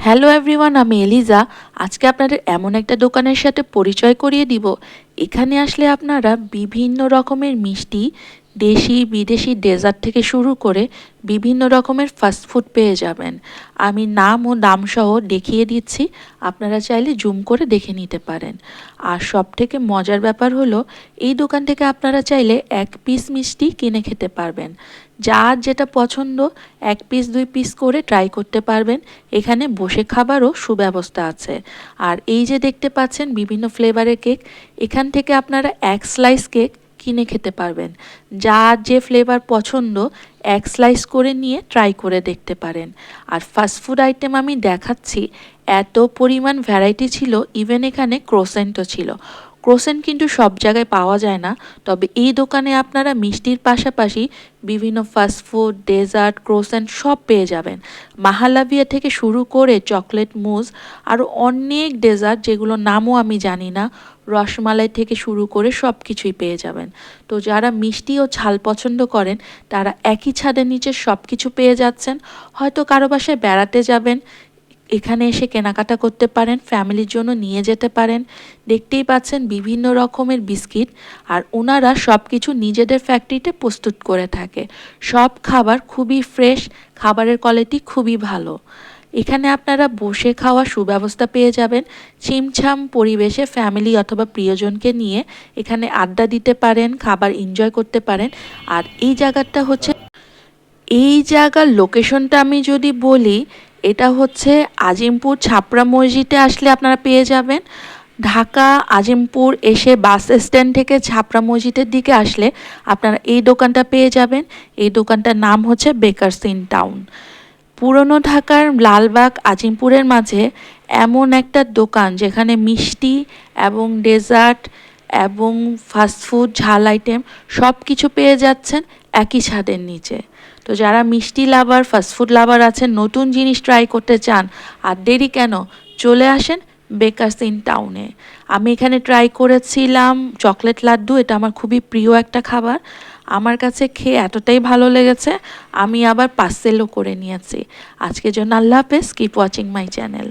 Hello everyone, আমি Eliza. আজকে আপনাদের এমন একটা দোকানের সাথে পরিচয় করিয়ে দিব। এখানে আসলে আপনারা বিভিন্ন রকমের মিষ্টি, দেশি বিদেশি ডেজার্ট থেকে শুরু করে বিভিন্ন রকমের ফাস্টফুড পেয়ে যাবেন। আমি নাম ও দামসহ দেখিয়ে দিচ্ছি, আপনারা চাইলে জুম করে দেখে নিতে পারেন। আর সব থেকে মজার ব্যাপার হলো, এই দোকান থেকে আপনারা চাইলে এক পিস মিষ্টি কিনে খেতে পারবেন। যার যেটা পছন্দ এক পিস দুই পিস করে ট্রাই করতে পারবেন। এখানে বসে খাবারও সুব্যবস্থা আছে। আর এই যে দেখতে পাচ্ছেন বিভিন্ন ফ্লেভারের কেক, এখান থেকে আপনারা এক স্লাইস কেক কিনে খেতে পারবেন। যার যে ফ্লেভার পছন্দ এক স্লাইস করে নিয়ে ট্রাই করে দেখতে পারেন। আর ফাস্টফুড আইটেম আমি দেখাচ্ছি, এত পরিমাণ ভ্যারাইটি ছিল, ইভেন এখানে ক্রোসেন্টও ছিল। ক্রোসেন্ট কিন্তু সব জায়গায় পাওয়া যায় না, তবে এই দোকানে আপনারা মিষ্টির পাশাপাশি বিভিন্ন ফাস্টফুড, ডেজার্ট, ক্রোসেন্ট সব পেয়ে যাবেন। মাহালাভিয়া থেকে শুরু করে চকলেট মুজ, আরও অনেক ডেজার্ট যেগুলো নামও আমি জানি না, রসমালাই থেকে শুরু করে সব কিছুই পেয়ে যাবেন। তো যারা মিষ্টি ও ঝাল পছন্দ করেন তারা একই ছাদের নিচে সব কিছু পেয়ে যাচ্ছেন। হয়তো কারো বাসায় বেড়াতে যাবেন, এখানে এসে কেনাকাটা করতে পারেন, ফ্যামিলির জন্য নিয়ে যেতে পারেন। দেখতেই পাচ্ছেন বিভিন্ন রকমের বিস্কিট, আর ওনারা সব কিছু নিজেদের ফ্যাক্টরিতে প্রস্তুত করে থাকে। সব খাবার খুবই ফ্রেশ, খাবারের কোয়ালিটি খুবই ভালো। এখানে আপনারা বসে খাওয়া সুব্যবস্থা পেয়ে যাবেন। ছিমছাম পরিবেশে ফ্যামিলি অথবা প্রিয়জনকে নিয়ে এখানে আড্ডা দিতে পারেন, খাবার এনজয় করতে পারেন। আর এই জায়গাটা হচ্ছে, এই জায়গার লোকেশনটা আমি যদি বলি, এটা হচ্ছে আজিমপুর ছাপড়া মসজিদে আসলে আপনারা পেয়ে যাবেন। ঢাকা আজিমপুর এসে বাস স্ট্যান্ড থেকে ছাপড়া মসজিদের দিকে আসলে আপনারা এই দোকানটা পেয়ে যাবেন। এই দোকানটার নাম হচ্ছে বেকারস ইন টাউন। পুরনো ঢাকার লালবাগ আজিমপুরের মাঝে এমন একটা দোকান যেখানে মিষ্টি এবং ডেজার্ট এবং ফাস্টফুড, ঝাল আইটেম সব কিছু পেয়ে যাচ্ছেন একই ছাদের নিচে। তো যারা মিষ্টি লাভার, ফাস্টফুড লাভার আছেন, নতুন জিনিস ট্রাই করতে চান, আর দেরি কেন, চলে আসেন বেকারস ইন টাউনে। আমি এখানে ট্রাই করেছিলাম চকলেট লাড্ডু, এটা আমার খুবই প্রিয় একটা খাবার। আমার কাছে খেয়ে এতটাই ভালো লেগেছে, আমি আবার পার্সেলও করে নিয়েছি। আজকের জন্য আল্লাহ হাফেজ। Keep watching my channel.